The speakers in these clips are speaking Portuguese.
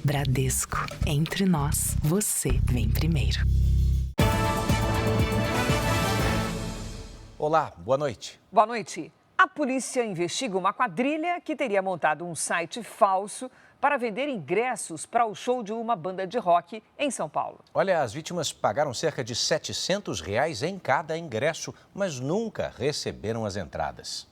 Bradesco. Entre nós, você vem primeiro. Olá, boa noite. Boa noite. A polícia investiga uma quadrilha que teria montado um site falso para vender ingressos para o show de uma banda de rock em São Paulo. Olha, as vítimas pagaram cerca de R$700 em cada ingresso, mas nunca receberam as entradas.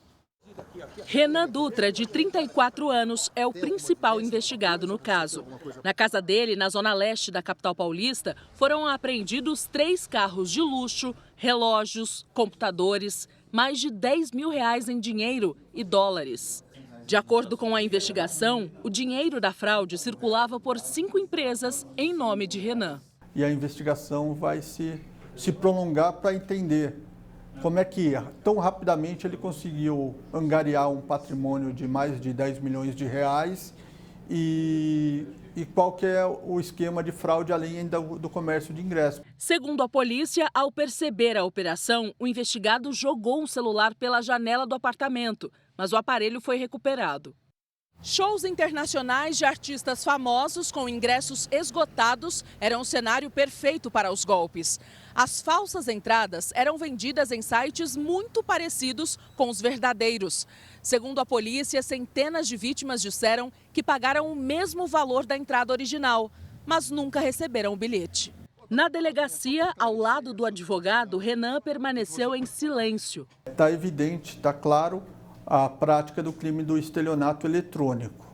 Renan Dutra, de 34 anos, é o principal investigado no caso. Na casa dele, na zona leste da capital paulista, foram apreendidos 3 carros de luxo, relógios, computadores, mais de R$10 mil em dinheiro e dólares. De acordo com a investigação, o dinheiro da fraude circulava por 5 empresas em nome de Renan. E a investigação vai se prolongar para entender como é que tão rapidamente ele conseguiu angariar um patrimônio de mais de R$10 milhões e qual que é o esquema de fraude além ainda do comércio de ingressos. Segundo a polícia, ao perceber a operação, o investigado jogou um celular pela janela do apartamento, mas o aparelho foi recuperado. Shows internacionais de artistas famosos com ingressos esgotados eram o cenário perfeito para os golpes. As falsas entradas eram vendidas em sites muito parecidos com os verdadeiros. Segundo a polícia, centenas de vítimas disseram que pagaram o mesmo valor da entrada original, mas nunca receberam o bilhete. Na delegacia, ao lado do advogado, Renan permaneceu em silêncio. Está evidente, está claro, a prática do crime do estelionato eletrônico.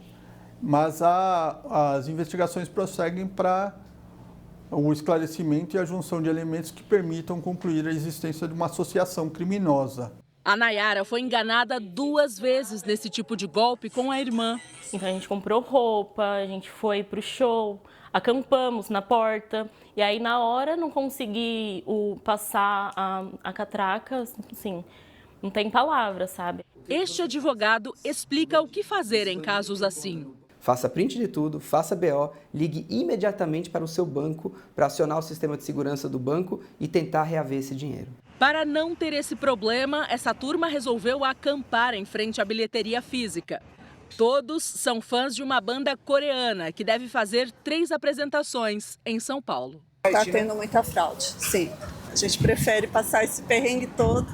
Mas as investigações prosseguem para o esclarecimento e a junção de elementos que permitam concluir a existência de uma associação criminosa. A Nayara foi enganada 2 vezes nesse tipo de golpe com a irmã. Então a gente comprou roupa, a gente foi para o show, acampamos na porta e aí na hora não consegui passar a catraca, assim, não tem palavra, sabe? Este advogado explica o que fazer em casos assim. Faça print de tudo, faça BO, ligue imediatamente para o seu banco para acionar o sistema de segurança do banco e tentar reaver esse dinheiro. Para não ter esse problema, essa turma resolveu acampar em frente à bilheteria física. Todos são fãs de uma banda coreana que deve fazer 3 apresentações em São Paulo. Está tendo muita fraude, sim. A gente prefere passar esse perrengue todo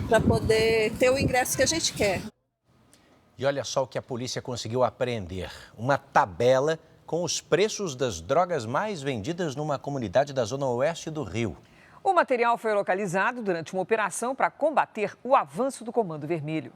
para poder ter o ingresso que a gente quer. E olha só o que a polícia conseguiu apreender. Uma tabela com os preços das drogas mais vendidas numa comunidade da zona oeste do Rio. O material foi localizado durante uma operação para combater o avanço do Comando Vermelho.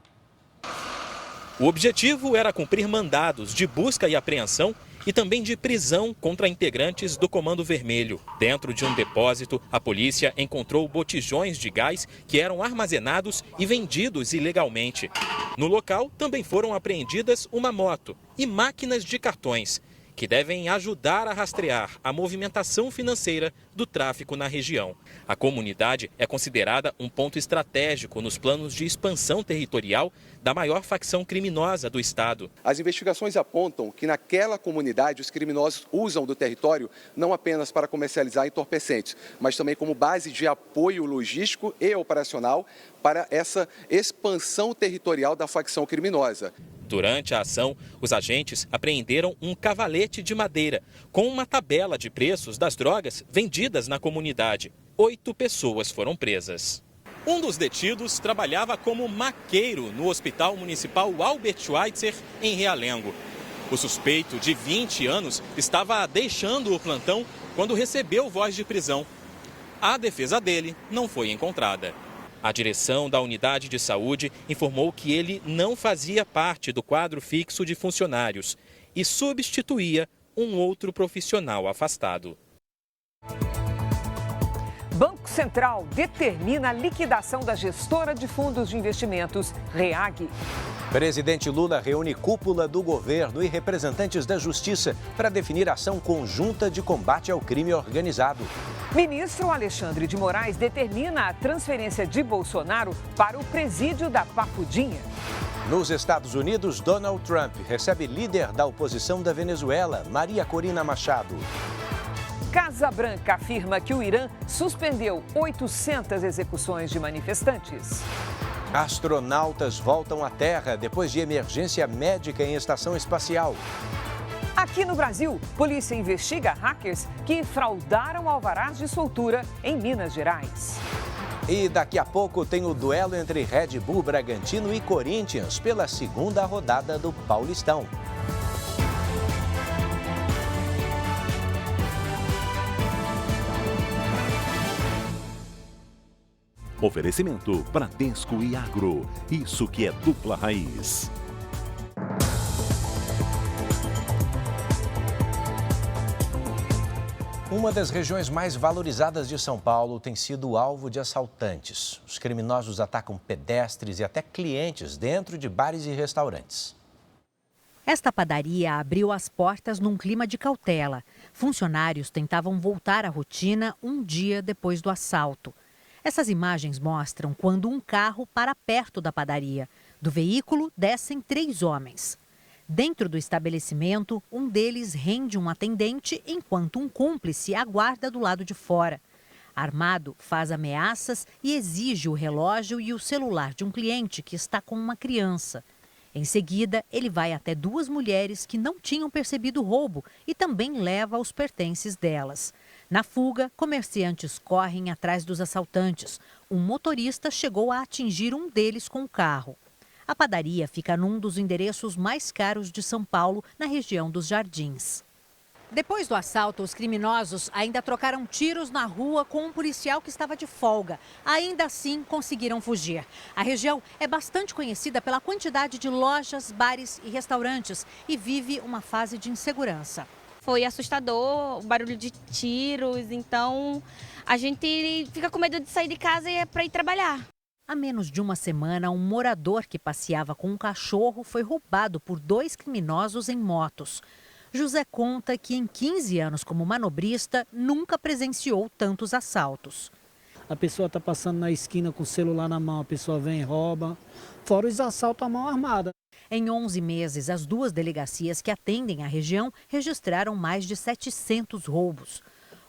O objetivo era cumprir mandados de busca e apreensão e também de prisão contra integrantes do Comando Vermelho. Dentro de um depósito, a polícia encontrou botijões de gás que eram armazenados e vendidos ilegalmente. No local também foram apreendidas uma moto e máquinas de cartões, que devem ajudar a rastrear a movimentação financeira do tráfico na região. A comunidade é considerada um ponto estratégico nos planos de expansão territorial da maior facção criminosa do estado. As investigações apontam que naquela comunidade os criminosos usam do território não apenas para comercializar entorpecentes, mas também como base de apoio logístico e operacional para essa expansão territorial da facção criminosa. Durante a ação, os agentes apreenderam um cavalete de madeira com uma tabela de preços das drogas vendidas na comunidade. 8 pessoas foram presas. Um dos detidos trabalhava como maqueiro no Hospital Municipal Albert Schweitzer, em Realengo. O suspeito, de 20 anos, estava deixando o plantão quando recebeu voz de prisão. A defesa dele não foi encontrada. A direção da unidade de saúde informou que ele não fazia parte do quadro fixo de funcionários e substituía um outro profissional afastado. Banco Central determina a liquidação da gestora de fundos de investimentos, REAG. Presidente Lula reúne cúpula do governo e representantes da Justiça para definir ação conjunta de combate ao crime organizado. Ministro Alexandre de Moraes determina a transferência de Bolsonaro para o presídio da Papudinha. Nos Estados Unidos, Donald Trump recebe líder da oposição da Venezuela, Maria Corina Machado. Casa Branca afirma que o Irã suspendeu 800 execuções de manifestantes. Astronautas voltam à Terra depois de emergência médica em estação espacial. Aqui no Brasil, polícia investiga hackers que fraudaram alvarás de soltura em Minas Gerais. E daqui a pouco tem o duelo entre Red Bull Bragantino e Corinthians pela segunda rodada do Paulistão. Oferecimento Bradesco e Agro. Isso que é dupla raiz. Uma das regiões mais valorizadas de São Paulo tem sido alvo de assaltantes. Os criminosos atacam pedestres e até clientes dentro de bares e restaurantes. Esta padaria abriu as portas num clima de cautela. Funcionários tentavam voltar à rotina um dia depois do assalto. Essas imagens mostram quando um carro para perto da padaria. Do veículo descem 3 homens. Dentro do estabelecimento, um deles rende um atendente enquanto um cúmplice aguarda do lado de fora. Armado, faz ameaças e exige o relógio e o celular de um cliente que está com uma criança. Em seguida, ele vai até 2 mulheres que não tinham percebido o roubo e também leva os pertences delas. Na fuga, comerciantes correm atrás dos assaltantes. Um motorista chegou a atingir um deles com o carro. A padaria fica num dos endereços mais caros de São Paulo, na região dos Jardins. Depois do assalto, os criminosos ainda trocaram tiros na rua com um policial que estava de folga. Ainda assim, conseguiram fugir. A região é bastante conhecida pela quantidade de lojas, bares e restaurantes e vive uma fase de insegurança. Foi assustador, o barulho de tiros, então a gente fica com medo de sair de casa e para ir trabalhar. Há menos de uma semana, um morador que passeava com um cachorro foi roubado por 2 criminosos em motos. José conta que em 15 anos como manobrista, nunca presenciou tantos assaltos. A pessoa está passando na esquina com o celular na mão, a pessoa vem e rouba, fora os assaltos à mão armada. Em 11 meses, as 2 delegacias que atendem a região registraram mais de 700 roubos.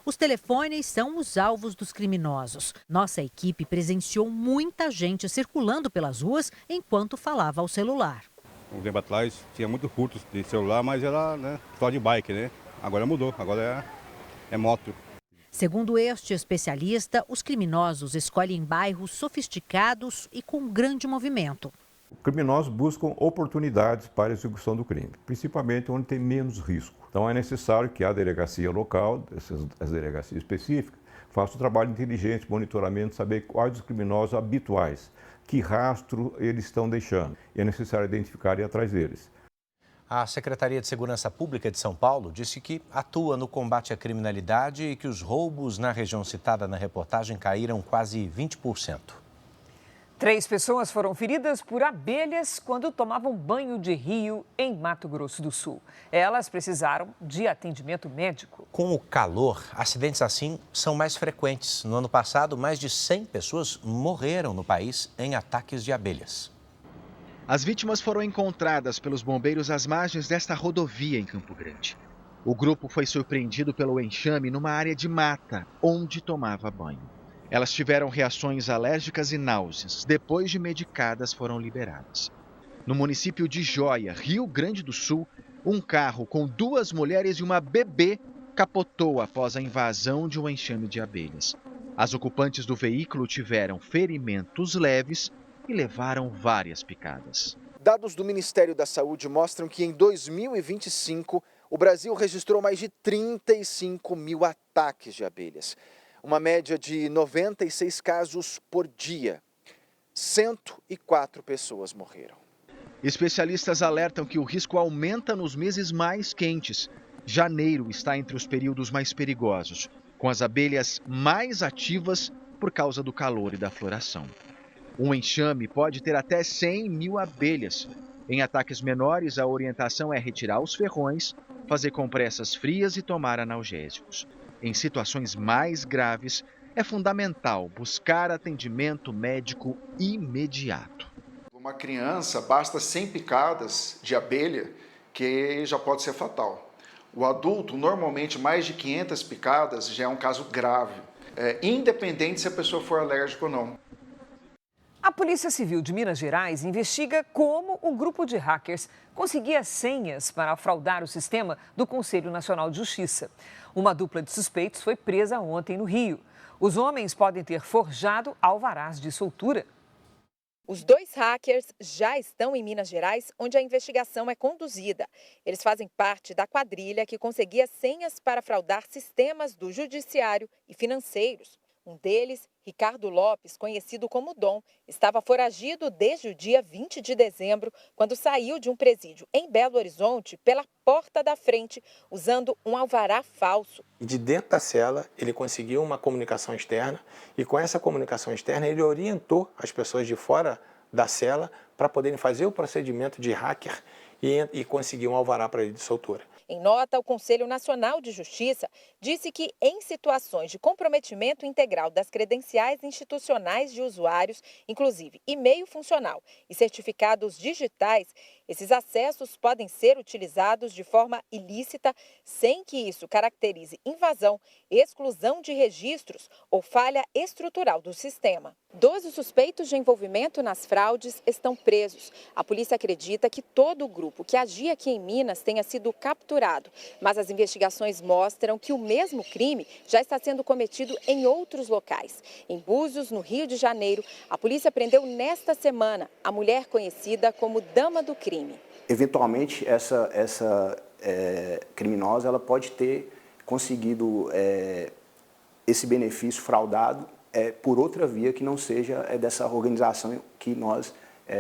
Os telefones são os alvos dos criminosos. Nossa equipe presenciou muita gente circulando pelas ruas enquanto falava ao celular. Um tempo atrás tinha muito furtos de celular, mas era só de bike, né? Agora mudou, agora é moto. Segundo este especialista, os criminosos escolhem bairros sofisticados e com grande movimento. Criminosos buscam oportunidades para a execução do crime, principalmente onde tem menos risco. Então é necessário que a delegacia local, as delegacias específicas, faça o trabalho inteligente, monitoramento, saber quais os criminosos habituais, que rastro eles estão deixando. E é necessário identificar e ir atrás deles. A Secretaria de Segurança Pública de São Paulo disse que atua no combate à criminalidade e que os roubos na região citada na reportagem caíram quase 20%. 3 pessoas foram feridas por abelhas quando tomavam banho de rio em Mato Grosso do Sul. Elas precisaram de atendimento médico. Com o calor, acidentes assim são mais frequentes. No ano passado, mais de 100 pessoas morreram no país em ataques de abelhas. As vítimas foram encontradas pelos bombeiros às margens desta rodovia em Campo Grande. O grupo foi surpreendido pelo enxame numa área de mata, onde tomava banho. Elas tiveram reações alérgicas e náuseas. Depois de medicadas, foram liberadas. No município de Joia, Rio Grande do Sul, um carro com 2 mulheres e uma bebê capotou após a invasão de um enxame de abelhas. As ocupantes do veículo tiveram ferimentos leves e levaram várias picadas. Dados do Ministério da Saúde mostram que em 2025, o Brasil registrou mais de 35 mil ataques de abelhas. Uma média de 96 casos por dia. 104 pessoas morreram. Especialistas alertam que o risco aumenta nos meses mais quentes. Janeiro está entre os períodos mais perigosos, com as abelhas mais ativas por causa do calor e da floração. Um enxame pode ter até 100 mil abelhas. Em ataques menores, a orientação é retirar os ferrões, fazer compressas frias e tomar analgésicos. Em situações mais graves, é fundamental buscar atendimento médico imediato. Uma criança, basta 100 picadas de abelha que já pode ser fatal. O adulto, normalmente, mais de 500 picadas já é um caso grave, independente se a pessoa for alérgica ou não. A Polícia Civil de Minas Gerais investiga como o grupo de hackers conseguia senhas para fraudar o sistema do Conselho Nacional de Justiça. Uma dupla de suspeitos foi presa ontem no Rio. Os homens podem ter forjado alvarás de soltura. Os dois hackers já estão em Minas Gerais, onde a investigação é conduzida. Eles fazem parte da quadrilha que conseguia senhas para fraudar sistemas do judiciário e financeiros. Um deles, Ricardo Lopes, conhecido como Dom, estava foragido desde o dia 20 de dezembro, quando saiu de um presídio em Belo Horizonte pela porta da frente, usando um alvará falso. De dentro da cela, ele conseguiu uma comunicação externa e com essa comunicação externa ele orientou as pessoas de fora da cela para poderem fazer o procedimento de hacker e conseguir um alvará para ele de soltura. Em nota, o Conselho Nacional de Justiça disse que, em situações de comprometimento integral das credenciais institucionais de usuários, inclusive e-mail funcional e certificados digitais, esses acessos podem ser utilizados de forma ilícita, sem que isso caracterize invasão, exclusão de registros ou falha estrutural do sistema. 12 suspeitos de envolvimento nas fraudes estão presos. A polícia acredita que todo o grupo que agia aqui em Minas tenha sido capturado, mas as investigações mostram que o mesmo crime já está sendo cometido em outros locais. Em Búzios, no Rio de Janeiro, a polícia prendeu nesta semana a mulher conhecida como Dama do Crime. Eventualmente, essa criminosa ela pode ter conseguido esse benefício fraudado por outra via que não seja dessa organização que nós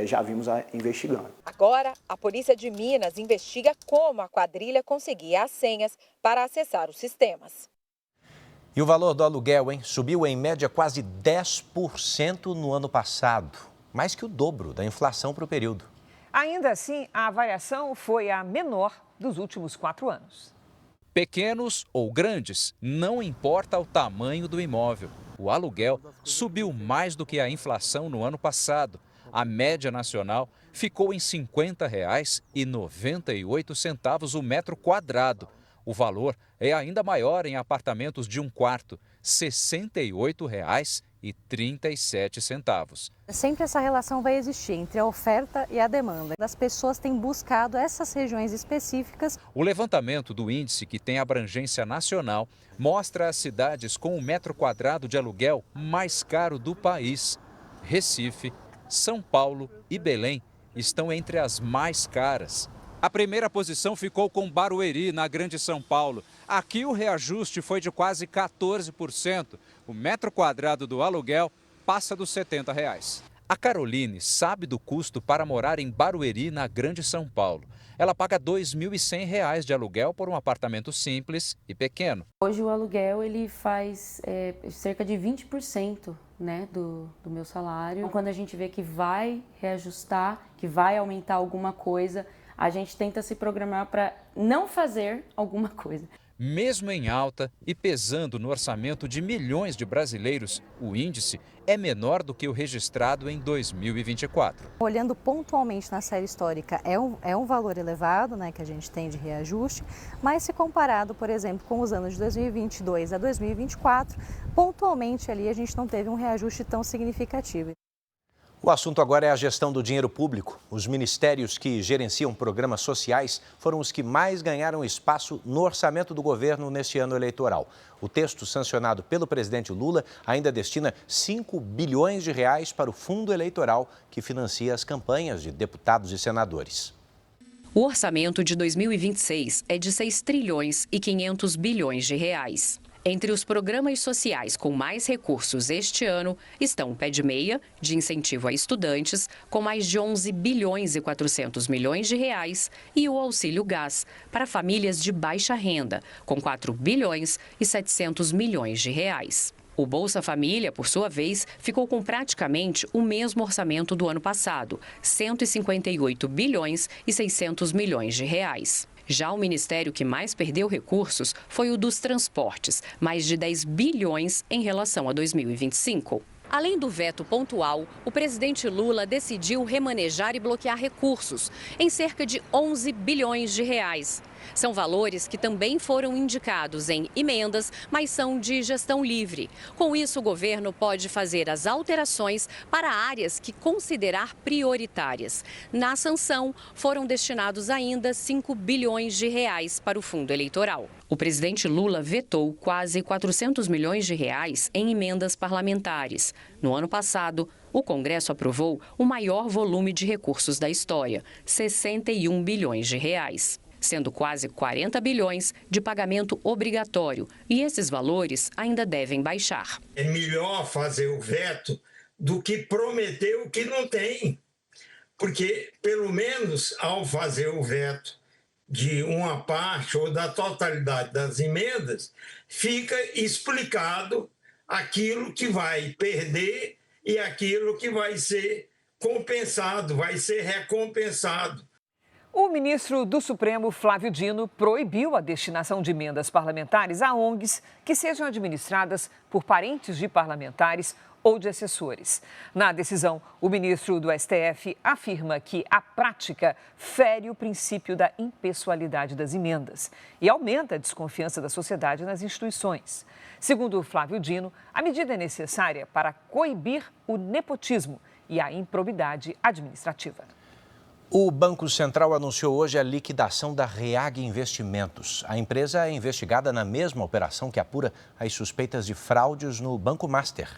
já vimos investigando. Agora, a Polícia de Minas investiga como a quadrilha conseguia as senhas para acessar os sistemas. E o valor do aluguel, subiu em média quase 10% no ano passado, mais que o dobro da inflação para o período. Ainda assim, a variação foi a menor dos últimos 4 anos. Pequenos ou grandes, não importa o tamanho do imóvel. O aluguel subiu mais do que a inflação no ano passado. A média nacional ficou em R$ 50,98 o metro quadrado. O valor é ainda maior em apartamentos de 1 quarto, R$ 68,37. Sempre essa relação vai existir entre a oferta e a demanda. As pessoas têm buscado essas regiões específicas. O levantamento do índice, que tem abrangência nacional, mostra as cidades com o metro quadrado de aluguel mais caro do país. Recife, São Paulo e Belém estão entre as mais caras. A primeira posição ficou com Barueri, na Grande São Paulo. Aqui o reajuste foi de quase 14%. O metro quadrado do aluguel passa dos R$ 70. A Caroline sabe do custo para morar em Barueri, na Grande São Paulo. Ela paga R$ 2.100 de aluguel por um apartamento simples e pequeno. Hoje o aluguel ele faz cerca de 20%, né, do meu salário. Quando a gente vê que vai reajustar, que vai aumentar alguma coisa, a gente tenta se programar para não fazer alguma coisa. Mesmo em alta e pesando no orçamento de milhões de brasileiros, o índice é menor do que o registrado em 2024. Olhando pontualmente na série histórica, é um valor elevado, né, que a gente tem de reajuste, mas se comparado, por exemplo, com os anos de 2022 a 2024, pontualmente ali a gente não teve um reajuste tão significativo. O assunto agora é a gestão do dinheiro público. Os ministérios que gerenciam programas sociais foram os que mais ganharam espaço no orçamento do governo neste ano eleitoral. O texto sancionado pelo presidente Lula ainda destina 5 bilhões de reais para o fundo eleitoral que financia as campanhas de deputados e senadores. O orçamento de 2026 é de 6 trilhões e 500 bilhões de reais. Entre os programas sociais com mais recursos este ano estão o Pé de Meia, de incentivo a estudantes, com mais de 11 bilhões e 400 milhões de reais, e o Auxílio Gás, para famílias de baixa renda, com 4 bilhões e 700 milhões de reais. O Bolsa Família, por sua vez, ficou com praticamente o mesmo orçamento do ano passado, 158 bilhões e 600 milhões de reais. Já o ministério que mais perdeu recursos foi o dos transportes, mais de 10 bilhões em relação a 2025. Além do veto pontual, o presidente Lula decidiu remanejar e bloquear recursos em cerca de 11 bilhões de reais. São valores que também foram indicados em emendas, mas são de gestão livre. Com isso, o governo pode fazer as alterações para áreas que considerar prioritárias. Na sanção, foram destinados ainda 5 bilhões de reais para o fundo eleitoral. O presidente Lula vetou quase 400 milhões de reais em emendas parlamentares. No ano passado, o Congresso aprovou o maior volume de recursos da história, 61 bilhões de reais. Sendo quase 40 bilhões de pagamento obrigatório. E esses valores ainda devem baixar. É melhor fazer o veto do que prometer o que não tem. Porque, pelo menos, ao fazer o veto de uma parte ou da totalidade das emendas, fica explicado aquilo que vai perder e aquilo que vai ser compensado, vai ser recompensado. O ministro do Supremo, Flávio Dino, proibiu a destinação de emendas parlamentares a ONGs que sejam administradas por parentes de parlamentares ou de assessores. Na decisão, o ministro do STF afirma que a prática fere o princípio da impessoalidade das emendas e aumenta a desconfiança da sociedade nas instituições. Segundo Flávio Dino, a medida é necessária para coibir o nepotismo e a improbidade administrativa. O Banco Central anunciou hoje a liquidação da Reag Investimentos. A empresa é investigada na mesma operação que apura as suspeitas de fraudes no Banco Master.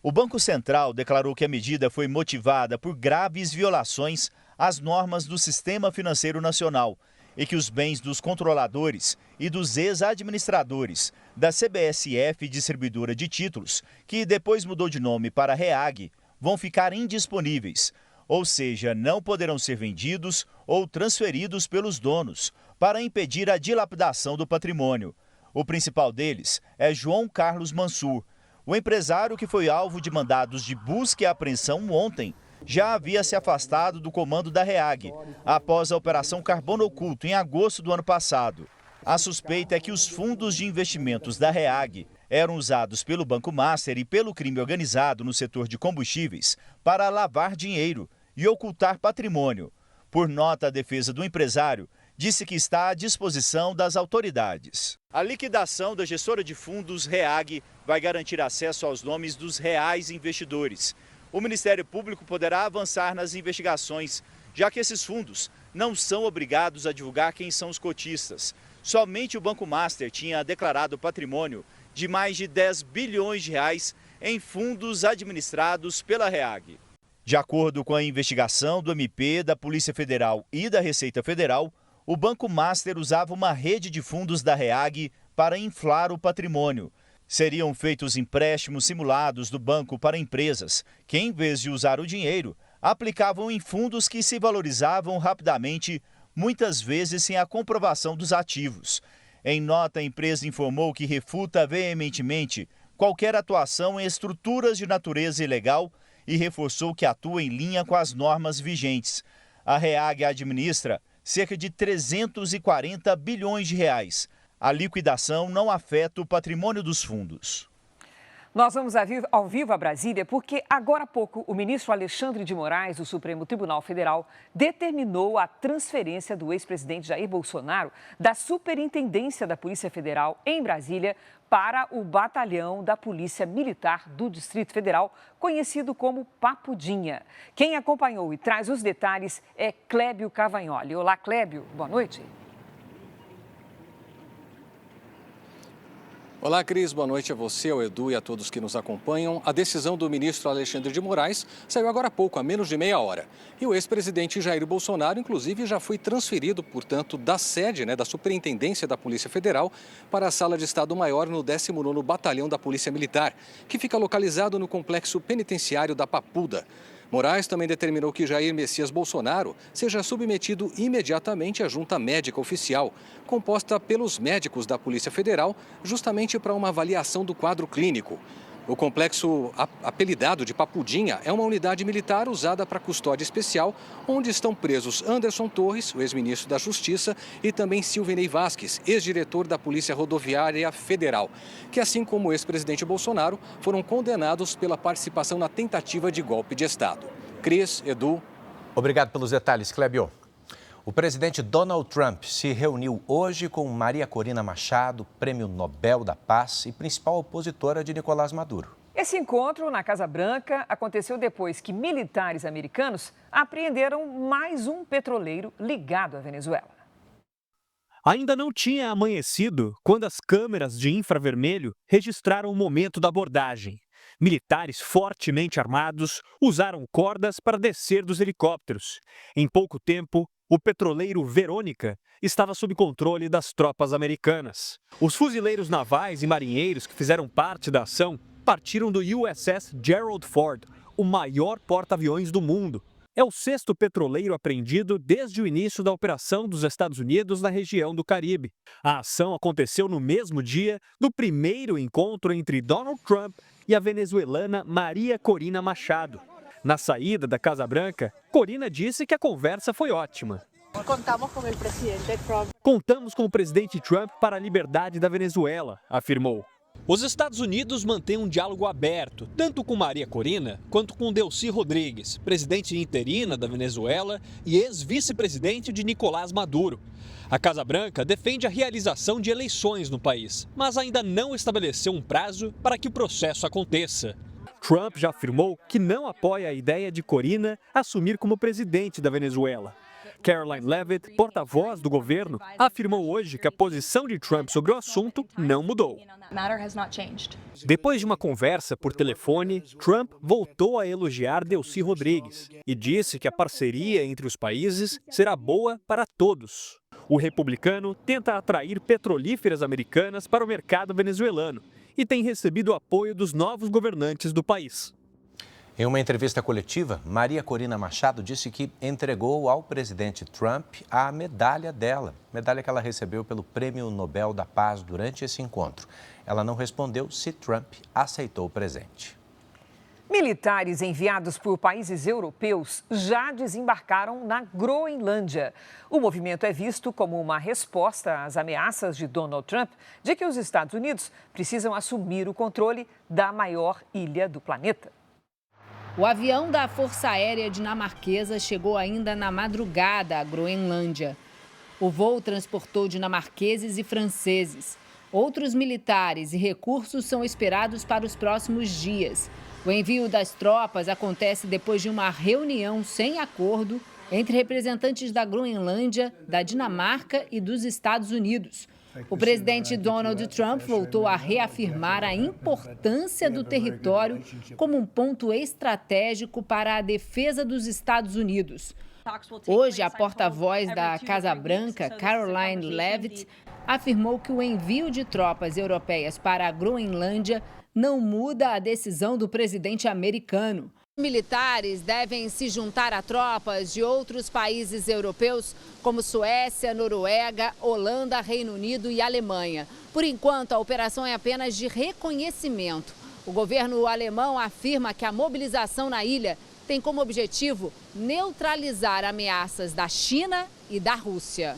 O Banco Central declarou que a medida foi motivada por graves violações às normas do Sistema Financeiro Nacional e que os bens dos controladores e dos ex-administradores da CBSF, distribuidora de títulos, que depois mudou de nome para Reag, vão ficar indisponíveis. Ou seja, não poderão ser vendidos ou transferidos pelos donos para impedir a dilapidação do patrimônio. O principal deles é João Carlos Mansur. O empresário que foi alvo de mandados de busca e apreensão ontem já havia se afastado do comando da Reag após a Operação Carbono Oculto em agosto do ano passado. A suspeita é que os fundos de investimentos da Reag eram usados pelo Banco Master e pelo crime organizado no setor de combustíveis para lavar dinheiro e ocultar patrimônio. Por nota, a defesa do empresário disse que está à disposição das autoridades. A liquidação da gestora de fundos Reag vai garantir acesso aos nomes dos reais investidores. O Ministério Público poderá avançar nas investigações, já que esses fundos não são obrigados a divulgar quem são os cotistas. Somente o Banco Master tinha declarado patrimônio de mais de 10 bilhões de reais em fundos administrados pela Reag. De acordo com a investigação do MP, da Polícia Federal e da Receita Federal, o Banco Master usava uma rede de fundos da Reag para inflar o patrimônio. Seriam feitos empréstimos simulados do banco para empresas que, em vez de usar o dinheiro, aplicavam em fundos que se valorizavam rapidamente, muitas vezes sem a comprovação dos ativos. Em nota, a empresa informou que refuta veementemente qualquer atuação em estruturas de natureza ilegal e reforçou que atua em linha com as normas vigentes. A Reag administra cerca de 340 bilhões de reais. A liquidação não afeta o patrimônio dos fundos. Nós vamos ao vivo a Brasília porque, agora há pouco, o ministro Alexandre de Moraes, do Supremo Tribunal Federal, determinou a transferência do ex-presidente Jair Bolsonaro da Superintendência da Polícia Federal em Brasília para o Batalhão da Polícia Militar do Distrito Federal, conhecido como Papudinha. Quem acompanhou e traz os detalhes é Clébio Cavagnoli. Olá, Clébio. Boa noite. Olá, Cris. Boa noite a você, ao Edu e a todos que nos acompanham. A decisão do ministro Alexandre de Moraes saiu agora há pouco, há menos de meia hora. E o ex-presidente Jair Bolsonaro, inclusive, já foi transferido, portanto, da sede, da Superintendência da Polícia Federal para a Sala de Estado-Maior no 19º Batalhão da Polícia Militar, que fica localizado no Complexo Penitenciário da Papuda. Moraes também determinou que Jair Messias Bolsonaro seja submetido imediatamente à junta médica oficial, composta pelos médicos da Polícia Federal, justamente para uma avaliação do quadro clínico. O complexo apelidado de Papudinha é uma unidade militar usada para custódia especial, onde estão presos Anderson Torres, o ex-ministro da Justiça, e também Silvinei Vasquez, ex-diretor da Polícia Rodoviária Federal, que, assim como o ex-presidente Bolsonaro, foram condenados pela participação na tentativa de golpe de Estado. Cris, Edu. Obrigado pelos detalhes, Clébio. O presidente Donald Trump se reuniu hoje com Maria Corina Machado, Prêmio Nobel da Paz e principal opositora de Nicolás Maduro. Esse encontro na Casa Branca aconteceu depois que militares americanos apreenderam mais um petroleiro ligado à Venezuela. Ainda não tinha amanhecido quando as câmeras de infravermelho registraram o momento da abordagem. Militares fortemente armados usaram cordas para descer dos helicópteros. Em pouco tempo, o petroleiro Verônica estava sob controle das tropas americanas. Os fuzileiros navais e marinheiros que fizeram parte da ação partiram do USS Gerald Ford, o maior porta-aviões do mundo. É o 6º petroleiro apreendido desde o início da operação dos Estados Unidos na região do Caribe. A ação aconteceu no mesmo dia do primeiro encontro entre Donald Trump e a venezuelana Maria Corina Machado. Na saída da Casa Branca, Corina disse que a conversa foi ótima. Contamos com o presidente Trump para a liberdade da Venezuela, afirmou. Os Estados Unidos mantêm um diálogo aberto, tanto com Maria Corina quanto com Delcy Rodrigues, presidente interina da Venezuela e ex-vice-presidente de Nicolás Maduro. A Casa Branca defende a realização de eleições no país, mas ainda não estabeleceu um prazo para que o processo aconteça. Trump já afirmou que não apoia a ideia de Corina assumir como presidente da Venezuela. Caroline Leavitt, porta-voz do governo, afirmou hoje que a posição de Trump sobre o assunto não mudou. Depois de uma conversa por telefone, Trump voltou a elogiar Delcy Rodrigues e disse que a parceria entre os países será boa para todos. O republicano tenta atrair petrolíferas americanas para o mercado venezuelano e tem recebido o apoio dos novos governantes do país. Em uma entrevista coletiva, Maria Corina Machado disse que entregou ao presidente Trump a medalha dela, medalha que ela recebeu pelo Prêmio Nobel da Paz durante esse encontro. Ela não respondeu se Trump aceitou o presente. Militares enviados por países europeus já desembarcaram na Groenlândia. O movimento é visto como uma resposta às ameaças de Donald Trump de que os Estados Unidos precisam assumir o controle da maior ilha do planeta. O avião da Força Aérea Dinamarquesa chegou ainda na madrugada à Groenlândia. O voo transportou dinamarqueses e franceses. Outros militares e recursos são esperados para os próximos dias. O envio das tropas acontece depois de uma reunião sem acordo entre representantes da Groenlândia, da Dinamarca e dos Estados Unidos. O presidente Donald Trump voltou a reafirmar a importância do território como um ponto estratégico para a defesa dos Estados Unidos. Hoje, a porta-voz da Casa Branca, Caroline Leavitt, afirmou que o envio de tropas europeias para a Groenlândia não muda a decisão do presidente americano. Militares devem se juntar a tropas de outros países europeus, como Suécia, Noruega, Holanda, Reino Unido e Alemanha. Por enquanto, a operação é apenas de reconhecimento. O governo alemão afirma que a mobilização na ilha tem como objetivo neutralizar ameaças da China e da Rússia.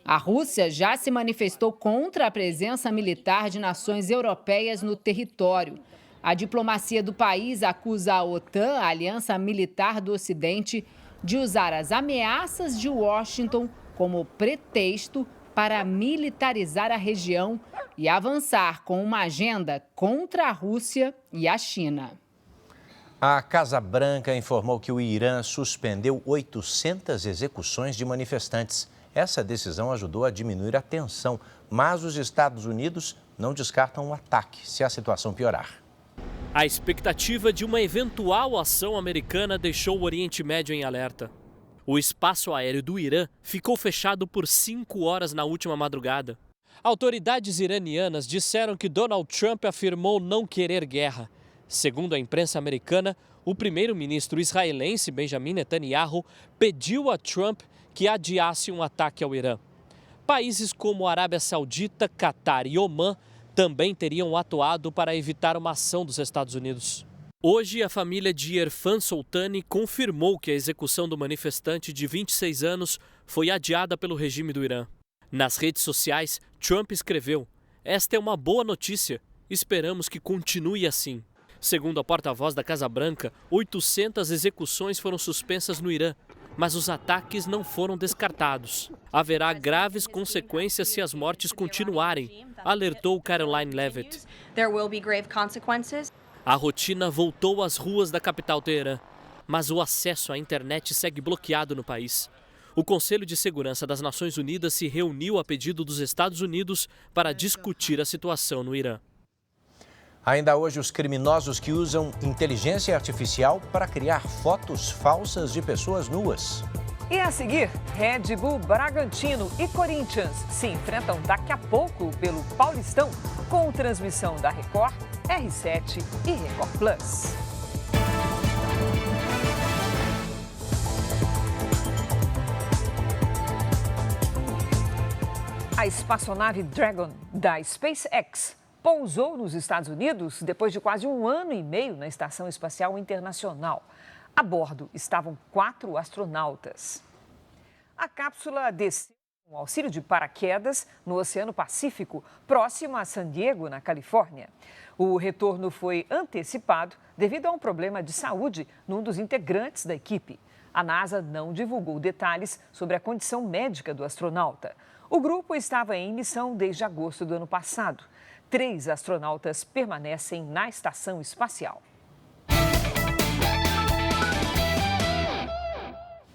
A Rússia já se manifestou contra a presença militar de nações europeias no território. A diplomacia do país acusa a OTAN, a Aliança Militar do Ocidente, de usar as ameaças de Washington como pretexto para militarizar a região e avançar com uma agenda contra a Rússia e a China. A Casa Branca informou que o Irã suspendeu 800 execuções de manifestantes. Essa decisão ajudou a diminuir a tensão, mas os Estados Unidos não descartam um ataque se a situação piorar. A expectativa de uma eventual ação americana deixou o Oriente Médio em alerta. O espaço aéreo do Irã ficou fechado por 5 horas na última madrugada. Autoridades iranianas disseram que Donald Trump afirmou não querer guerra. Segundo a imprensa americana, o primeiro-ministro israelense Benjamin Netanyahu pediu a Trump que adiasse um ataque ao Irã. Países como Arábia Saudita, Catar e Omã também teriam atuado para evitar uma ação dos Estados Unidos. Hoje, a família de Irfan Soltani confirmou que a execução do manifestante de 26 anos foi adiada pelo regime do Irã. Nas redes sociais, Trump escreveu: "Esta é uma boa notícia. Esperamos que continue assim." Segundo a porta-voz da Casa Branca, 800 execuções foram suspensas no Irã, mas os ataques não foram descartados. Haverá graves consequências se as mortes continuarem, alertou Caroline Levitt. A rotina voltou às ruas da capital Teherã, mas o acesso à internet segue bloqueado no país. O Conselho de Segurança das Nações Unidas se reuniu a pedido dos Estados Unidos para discutir a situação no Irã. Ainda hoje, os criminosos que usam inteligência artificial para criar fotos falsas de pessoas nuas. E a seguir, Red Bull Bragantino e Corinthians se enfrentam daqui a pouco pelo Paulistão, com transmissão da Record, R7 e Record Plus. A espaçonave Dragon da SpaceX pousou nos Estados Unidos depois de quase 1 ano e meio na Estação Espacial Internacional. A bordo estavam 4 astronautas. A cápsula desceu com auxílio de paraquedas no Oceano Pacífico, próximo a San Diego, na Califórnia. O retorno foi antecipado devido a um problema de saúde num dos integrantes da equipe. A NASA não divulgou detalhes sobre a condição médica do astronauta. O grupo estava em missão desde agosto do ano passado. 3 astronautas permanecem na estação espacial.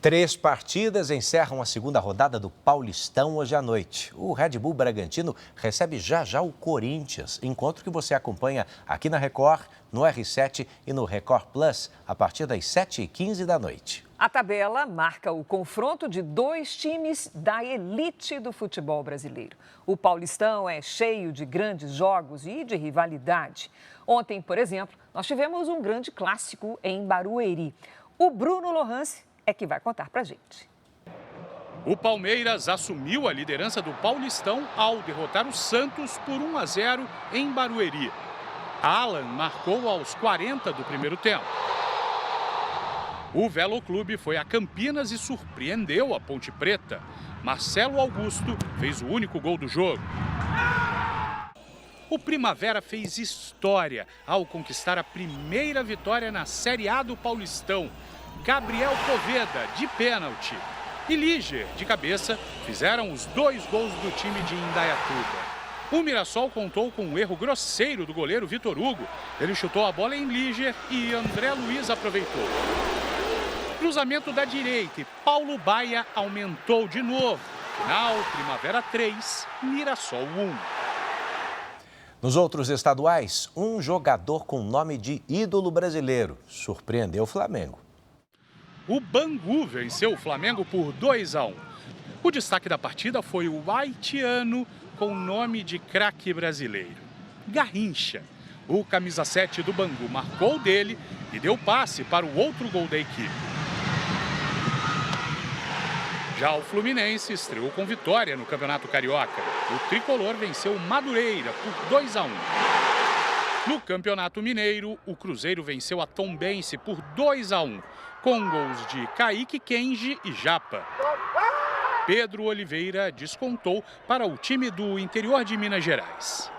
3 partidas encerram a segunda rodada do Paulistão hoje à noite. O Red Bull Bragantino recebe já o Corinthians, encontro que você acompanha aqui na Record, no R7 e no Record Plus, a partir das 7h15 da noite. A tabela marca o confronto de 2 times da elite do futebol brasileiro. O Paulistão é cheio de grandes jogos e de rivalidade. Ontem, por exemplo, nós tivemos um grande clássico em Barueri. O Bruno Lohance é que vai contar pra gente. O Palmeiras assumiu a liderança do Paulistão ao derrotar o Santos por 1-0 em Barueri. Alan marcou aos 40 do primeiro tempo. O Velo Clube foi a Campinas e surpreendeu a Ponte Preta. Marcelo Augusto fez o único gol do jogo. O Primavera fez história ao conquistar a primeira vitória na Série A do Paulistão. Gabriel Poveda, de pênalti, e Líger, de cabeça, fizeram os 2 gols do time de Indaiatuba. O Mirassol contou com um erro grosseiro do goleiro Vitor Hugo. Ele chutou a bola em Líger e André Luiz aproveitou. Cruzamento da direita e Paulo Baia aumentou de novo. Final, Primavera 3, Mirassol 1. Nos outros estaduais, um jogador com nome de ídolo brasileiro surpreendeu o Flamengo. O Bangu venceu o Flamengo por 2-1. O destaque da partida foi o haitiano com nome de craque brasileiro, Garrincha. O camisa 7 do Bangu marcou dele e deu passe para o outro gol da equipe. Já o Fluminense estreou com vitória no Campeonato Carioca. O tricolor venceu o Madureira por 2-1. No Campeonato Mineiro, o Cruzeiro venceu a Tombense por 2-1, com gols de Kaique Kenji e Japa. Pedro Oliveira descontou para o time do interior de Minas Gerais.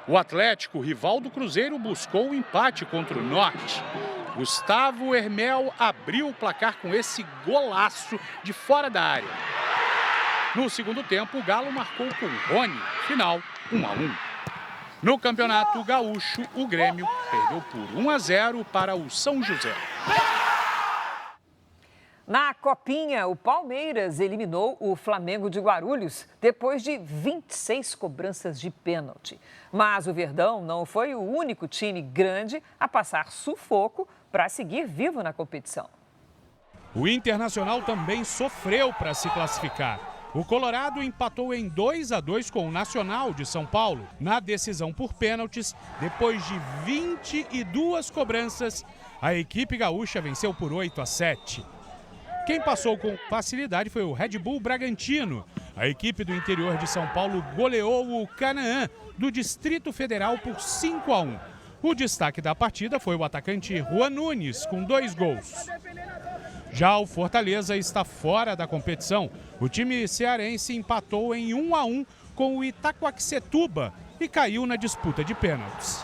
O Atlético, rival do Cruzeiro, buscou o empate contra o Norte. Gustavo Hermel abriu o placar com esse golaço de fora da área. No segundo tempo, o Galo marcou com Rony, final 1-1. No Campeonato Gaúcho, o Grêmio perdeu por 1-0 para o São José. Na Copinha, o Palmeiras eliminou o Flamengo de Guarulhos depois de 26 cobranças de pênalti. Mas o Verdão não foi o único time grande a passar sufoco para seguir vivo na competição. O Internacional também sofreu para se classificar. O Colorado empatou em 2-2 com o Nacional de São Paulo. Na decisão por pênaltis, depois de 22 cobranças, a equipe gaúcha venceu por 8-7. Quem passou com facilidade foi o Red Bull Bragantino. A equipe do interior de São Paulo goleou o Canaã, do Distrito Federal, por 5-1. O destaque da partida foi o atacante Juan Nunes, com 2 gols. Já o Fortaleza está fora da competição. O time cearense empatou em 1-1 com o Itaquaquecetuba e caiu na disputa de pênaltis.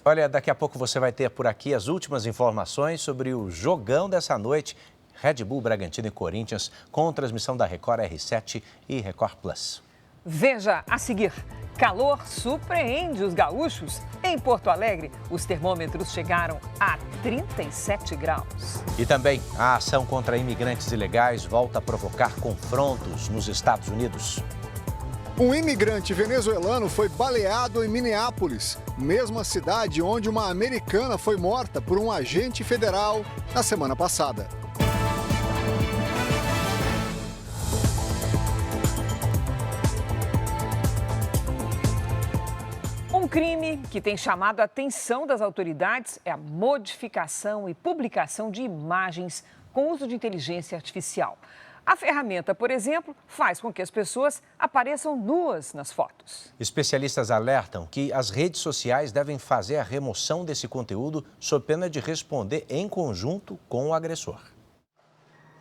Olha, daqui a pouco você vai ter por aqui as últimas informações sobre o jogão dessa noite Red Bull, Bragantino e Corinthians, com transmissão da Record R7 e Record Plus. Veja a seguir. Calor surpreende os gaúchos. Em Porto Alegre, os termômetros chegaram a 37 graus. E também a ação contra imigrantes ilegais volta a provocar confrontos nos Estados Unidos. Um imigrante venezuelano foi baleado em Minneapolis, mesma cidade onde uma americana foi morta por um agente federal na semana passada. Um crime que tem chamado a atenção das autoridades é a modificação e publicação de imagens com uso de inteligência artificial. A ferramenta, por exemplo, faz com que as pessoas apareçam nuas nas fotos. Especialistas alertam que as redes sociais devem fazer a remoção desse conteúdo sob pena de responder em conjunto com o agressor.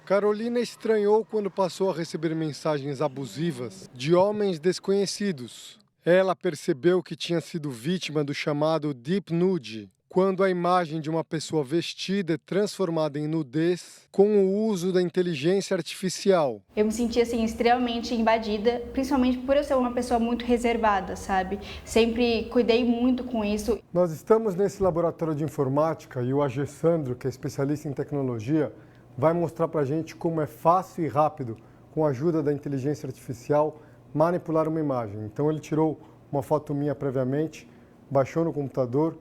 Carolina estranhou quando passou a receber mensagens abusivas de homens desconhecidos. Ela percebeu que tinha sido vítima do chamado Deep Nude, quando a imagem de uma pessoa vestida é transformada em nudez com o uso da inteligência artificial. Eu me senti assim extremamente invadida, principalmente por eu ser uma pessoa muito reservada, sabe? Sempre cuidei muito com isso. Nós estamos nesse laboratório de informática e o AG Sandro, que é especialista em tecnologia, vai mostrar pra gente como é fácil e rápido, com a ajuda da inteligência artificial, manipular uma imagem. Então ele tirou uma foto minha previamente, baixou no computador